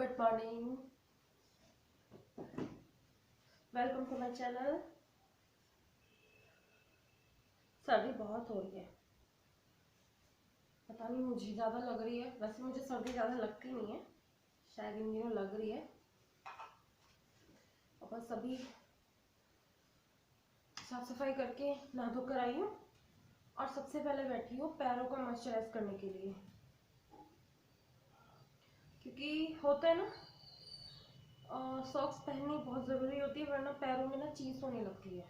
Good morning, welcome to my channel. सर्दी बहुत हो रही है, पता नहीं मुझे ज़्यादा लग रही है। वैसे मुझे सर्दी ज़्यादा लगती नहीं है, शायद इन दिनों लग रही है। और बस अभी साफ सफाई करके नहा धोकर आई हूँ और सबसे पहले बैठी हूँ पैरों को मॉइस्चराइज करने के लिए, क्योंकि होता है ना सॉक्स पहननी बहुत ज़रूरी होती है, वरना पैरों में ना चीज़ होने लगती है।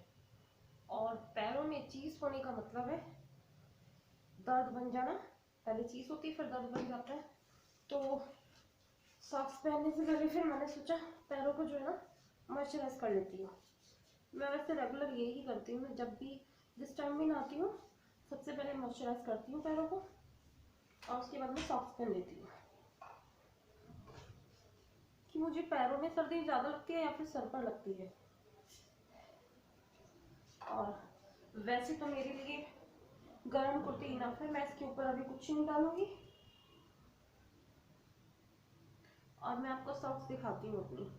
और पैरों में चीज़ होने का मतलब है दर्द बन जाना। पहले चीज़ होती है फिर दर्द बन जाता है। तो सॉक्स पहनने से पहले फिर मैंने सोचा पैरों को जो है ना मॉइस्चराइज कर लेती हूँ। मैं वैसे रेगुलर यही करती हूँ, मैं जब भी जिस टाइम भी नहाती हूँ सबसे पहले मॉइस्चराइज करती हूँ पैरों को और उसके बाद में सॉक्स पहन लेती हूँ। कि मुझे पैरों में सर्दी ज़्यादा लगती है या फिर सर पर लगती है। और वैसे तो मेरे लिए गर्म कुर्ती इनफ है, मैं इसके ऊपर अभी कुछ नहीं डालूंगी। और मैं आपको सॉक्स दिखाती हूँ अपनी।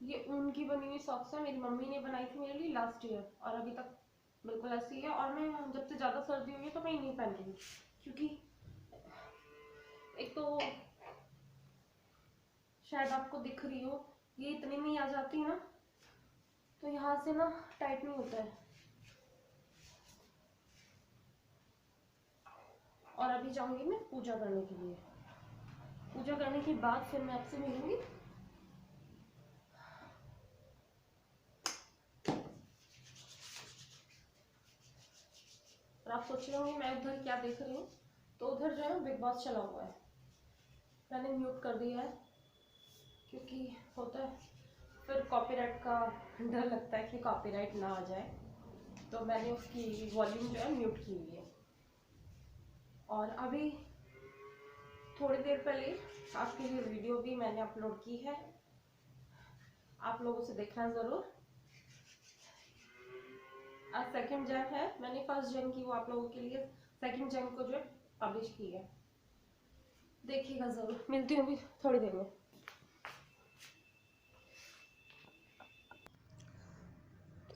ये ऊन की बनी हुई सॉक्स है, मेरी मम्मी ने बनाई थी मेरे लिए लास्ट ईयर और अभी तक बिल्कुल ऐसी है। और मैं जब से ज़्यादा सर्दी हुई है तो मैं इन्हीं पहन रही हूँ, क्योंकि एक तो शायद आपको दिख रही हो ये इतने में ही आ जाती है ना, तो यहाँ से ना टाइट नहीं होता है। और अभी जाऊंगी मैं पूजा करने के लिए। पूजा करने के बाद फिर मैं आपसे मिलूंगी। और आप सोच रहे होंगे मैं उधर क्या देख रही हूँ, तो उधर जो है बिग बॉस चला हुआ है। मैंने म्यूट कर दिया है क्योंकि होता है फिर कॉपीराइट का डर लगता है कि कॉपीराइट ना आ जाए, तो मैंने उसकी वॉल्यूम जो है म्यूट की हुई है। और अभी थोड़ी देर पहले आपके लिए वीडियो भी मैंने अपलोड की है, आप लोगों से देखना ज़रूर। आज 2 जन है, मैंने 1 जन की वो आप लोगों के लिए 2 जन को जो है पब्लिश की है, देखिएगा ज़रूर। मिलती हूँ अभी थोड़ी देर में।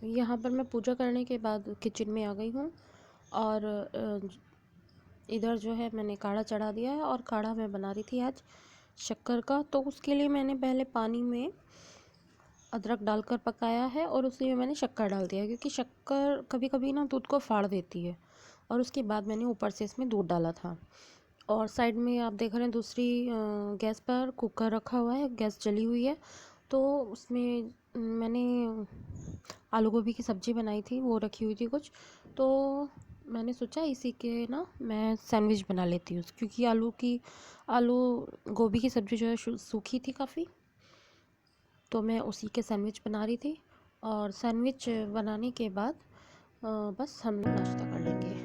यहाँ पर मैं पूजा करने के बाद किचन में आ गई हूँ और इधर जो है मैंने काढ़ा चढ़ा दिया है। और काढ़ा मैं बना रही थी आज शक्कर का, तो उसके लिए मैंने पहले पानी में अदरक डालकर पकाया है और उसी में मैंने शक्कर डाल दिया है, क्योंकि शक्कर कभी कभी ना दूध को फाड़ देती है। और उसके बाद मैंने ऊपर से इसमें दूध डाला था। और साइड में आप देख रहे हैं दूसरी गैस पर कुकर रखा हुआ है, गैस जली हुई है। तो उसमें मैंने आलू गोभी की सब्ज़ी बनाई थी, वो रखी हुई थी कुछ। तो मैंने सोचा इसी के ना मैं सैंडविच बना लेती हूँ, क्योंकि आलू गोभी की सब्ज़ी जो है सूखी थी काफ़ी, तो मैं उसी के सैंडविच बना रही थी। और सैंडविच बनाने के बाद बस हम नाश्ता कर लेंगे।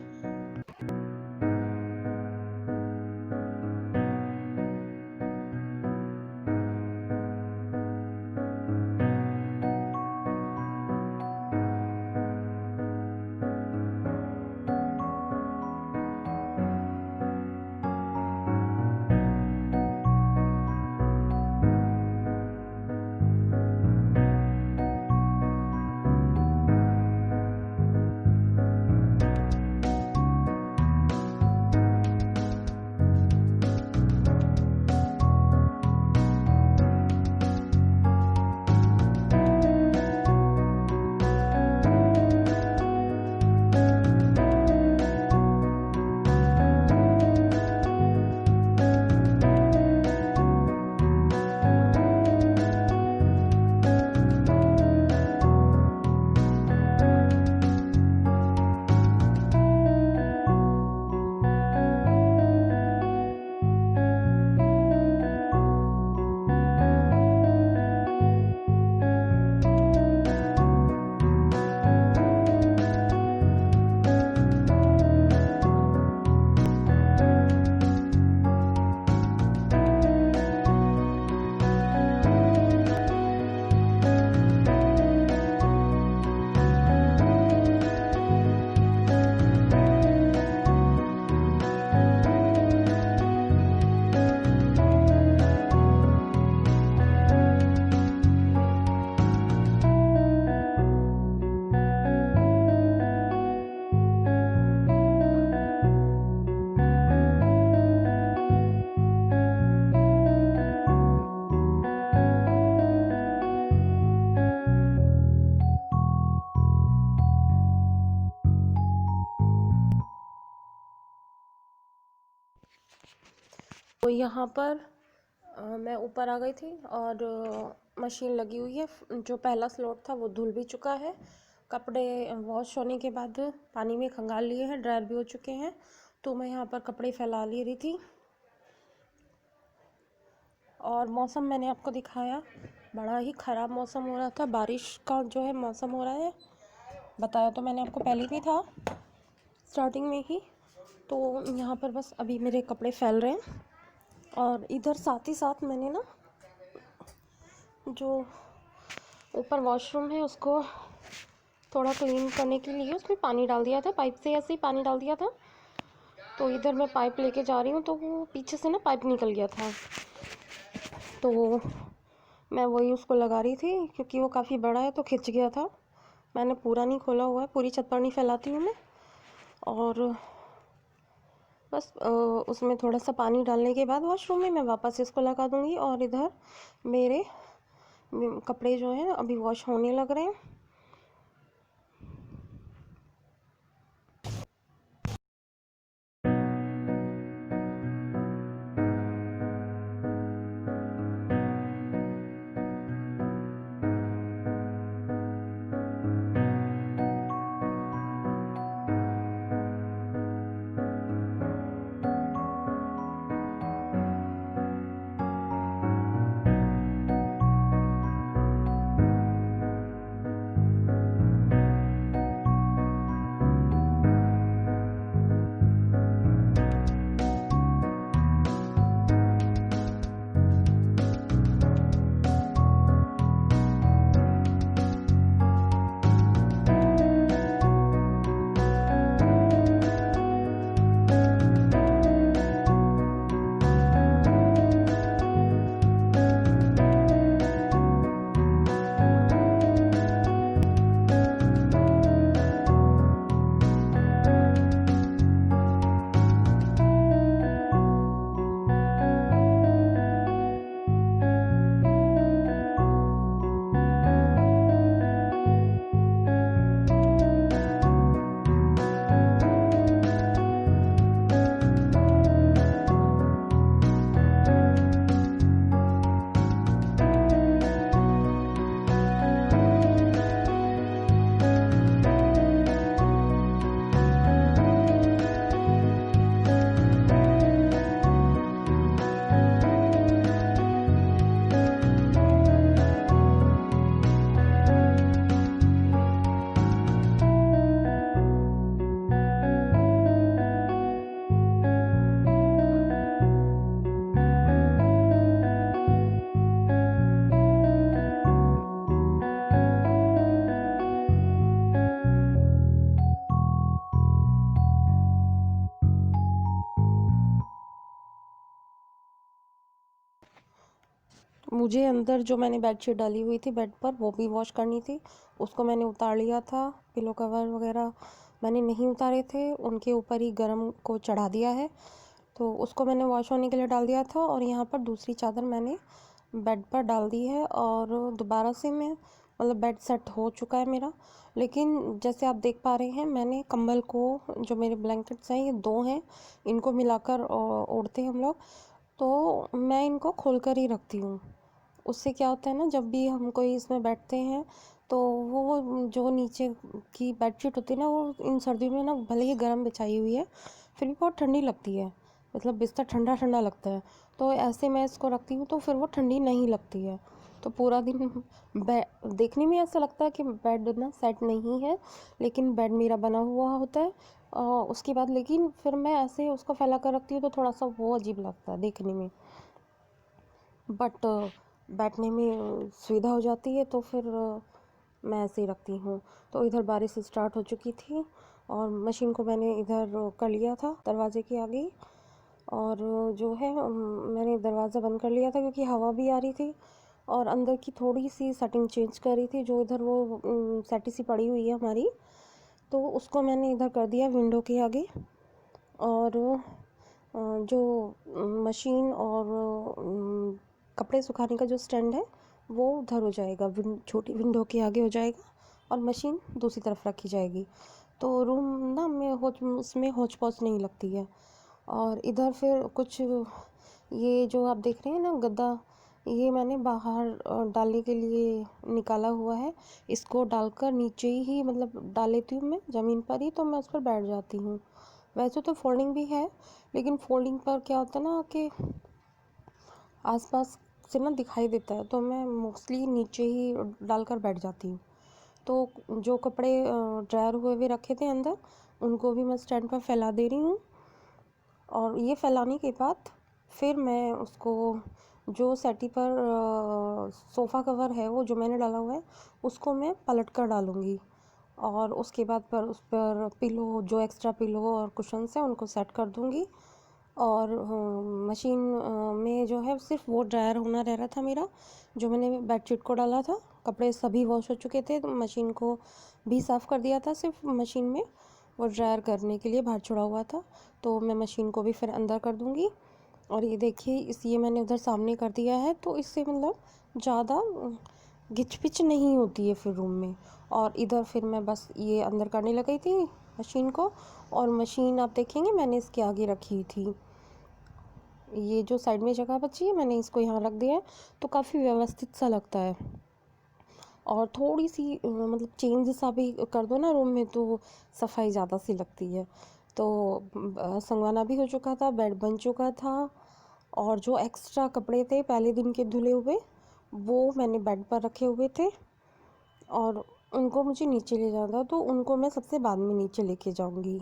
तो यहाँ पर मैं ऊपर आ गई थी और मशीन लगी हुई है। जो पहला स्लॉट था वो धुल भी चुका है। कपड़े वॉश होने के बाद पानी में खंगाल लिए हैं, ड्रायर भी हो चुके हैं। तो मैं यहाँ पर कपड़े फैला ले रही थी। और मौसम मैंने आपको दिखाया, बड़ा ही ख़राब मौसम हो रहा था। बारिश का जो है मौसम हो रहा है, बताया तो मैंने आपको पहले भी था स्टार्टिंग में ही। तो यहाँ पर बस अभी मेरे कपड़े फैल रहे हैं। और इधर साथ ही साथ मैंने ना जो ऊपर वॉशरूम है उसको थोड़ा क्लीन करने के लिए उसमें पानी डाल दिया था, पाइप से ऐसे ही पानी डाल दिया था। तो इधर मैं पाइप लेके जा रही हूँ तो वो पीछे से ना पाइप निकल गया था, तो मैं वही उसको लगा रही थी क्योंकि वो काफ़ी बड़ा है तो खिंच गया था। मैंने पूरा नहीं खोला हुआ है, पूरी छत पर नहीं फैलाती हूँ मैं। और बस उसमें थोड़ा सा पानी डालने के बाद वॉशरूम में मैं वापस इसको लगा दूँगी। और इधर मेरे कपड़े जो हैं अभी वॉश होने लग रहे हैं। मुझे अंदर जो मैंने बेडशीट डाली हुई थी बेड पर वो भी वॉश करनी थी। उसको मैंने उतार लिया था। पिलो कवर वगैरह मैंने नहीं उतारे थे, उनके ऊपर ही गरम को चढ़ा दिया है। तो उसको मैंने वॉश होने के लिए डाल दिया था। और यहाँ पर दूसरी चादर मैंने बेड पर डाल दी है और दोबारा से मैं मतलब बेड सेट हो चुका है मेरा। लेकिन जैसे आप देख पा रहे हैं, मैंने कंबल को, जो मेरे ब्लैंकेट्स हैं ये 2 हैं, इनको मिलाकर ओढ़ते हैं हम लोग। तो मैं इनको खोल कर ही रखती हूँ। उससे क्या होता है ना, जब भी हम कोई इसमें बैठते हैं तो वो जो नीचे की बेडशीट होती है ना, वो इन सर्दियों में ना भले ही गर्म बिछाई हुई है फिर भी बहुत ठंडी लगती है, मतलब बिस्तर ठंडा ठंडा लगता है। तो ऐसे मैं इसको रखती हूँ तो फिर वो ठंडी नहीं लगती है। तो पूरा दिन देखने में ऐसा लगता है कि बेड ना सेट नहीं है, लेकिन बेड मेरा बना हुआ होता है। उसके बाद लेकिन फिर मैं ऐसे उसको फैला कर रखती हूँ तो थोड़ा सा वो अजीब लगता है देखने में, बट बैठने में सुविधा हो जाती है तो फिर मैं ऐसे ही रखती हूँ। तो इधर बारिश स्टार्ट हो चुकी थी और मशीन को मैंने इधर कर लिया था दरवाजे के आगे। और जो है मैंने दरवाज़ा बंद कर लिया था क्योंकि हवा भी आ रही थी और अंदर की थोड़ी सी सेटिंग चेंज कर रही थी। जो इधर वो सेटी सी पड़ी हुई है हमारी, तो उसको मैंने इधर कर दिया विंडो के आगे। और जो मशीन और कपड़े सुखाने का जो स्टैंड है वो उधर हो जाएगा, छोटी विंडो के आगे हो जाएगा और मशीन दूसरी तरफ रखी जाएगी। तो रूम ना में उसमें हौच पौच नहीं लगती है। और इधर फिर कुछ ये जो आप देख रहे हैं ना गद्दा, ये मैंने बाहर डालने के लिए निकाला हुआ है। इसको डालकर नीचे ही मतलब डाल लेती हूँ मैं ज़मीन पर ही, तो मैं उस पर बैठ जाती हूँ। वैसे तो फोल्डिंग भी है, लेकिन फोल्डिंग पर क्या होता है ना कि आसपास से ना दिखाई देता है, तो मैं मोस्टली नीचे ही डालकर बैठ जाती हूँ। तो जो कपड़े ड्रायर हुए हुए रखे थे अंदर, उनको भी मैं स्टैंड पर फैला दे रही हूँ। और ये फैलाने के बाद फिर मैं उसको जो सेटी पर सोफ़ा कवर है वो जो मैंने डाला हुआ है, उसको मैं पलट कर डालूँगी। और उसके बाद पर उस पर पिलो, जो एक्स्ट्रा पिलो और कुशन्स हैं उनको सेट कर दूँगी। और मशीन में जो है सिर्फ वो ड्रायर होना रह रहा था मेरा, जो मैंने बेडशीट को डाला था। कपड़े सभी वॉश हो चुके थे, तो मशीन को भी साफ़ कर दिया था, सिर्फ मशीन में वो ड्रायर करने के लिए बाहर छोड़ा हुआ था। तो मैं मशीन को भी फिर अंदर कर दूँगी। और ये देखिए, ये मैंने उधर सामने कर दिया है, तो इससे मतलब ज़्यादा घिच-पिच नहीं होती है फिर रूम में। और इधर फिर मैं बस ये अंदर करने लग गई थी मशीन को। और मशीन आप देखेंगे मैंने इसके आगे रखी थी। ये जो साइड में जगह बची है मैंने इसको यहाँ रख दिया है, तो काफ़ी व्यवस्थित सा लगता है। और थोड़ी सी मतलब चेंज सा भी कर दो ना रूम में, तो सफाई ज़्यादा सी लगती है। तो संगवाना भी हो चुका था, बेड बन चुका था। और जो एक्स्ट्रा कपड़े थे पहले दिन के धुले हुए, वो मैंने बेड पर रखे हुए थे और उनको मुझे नीचे ले जाना था, तो उनको मैं सबसे बाद में नीचे लेके जाऊंगी।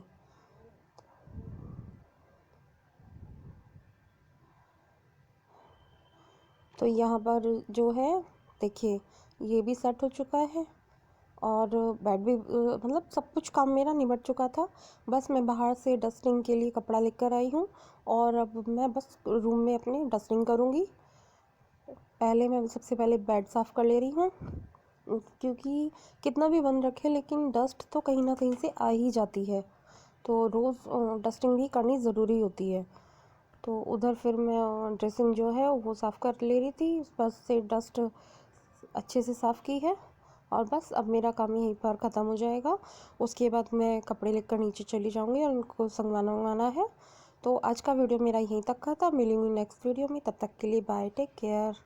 तो यहाँ पर जो है देखिए, ये भी सेट हो चुका है। और बेड भी मतलब सब कुछ काम मेरा निबट चुका था। बस मैं बाहर से डस्टिंग के लिए कपड़ा लेकर आई हूँ, और अब मैं बस रूम में अपने डस्टिंग करूँगी। पहले मैं सबसे पहले बेड साफ़ कर ले रही हूँ, क्योंकि कितना भी बंद रखे लेकिन डस्ट तो कहीं ना कहीं से आ ही जाती है, तो रोज़ डस्टिंग भी करनी ज़रूरी होती है। तो उधर फिर मैं ड्रेसिंग जो है वो साफ़ कर ले रही थी, बस से डस्ट अच्छे से साफ़ की है। और बस अब मेरा काम यहीं पर ख़त्म हो जाएगा। उसके बाद मैं कपड़े लेकर नीचे चली जाऊँगी और उनको संगवाना उंगवाना है। तो आज का वीडियो मेरा यहीं तक का था। मिलूँगी नेक्स्ट वीडियो में, तब तक के लिए बाय, टेक केयर।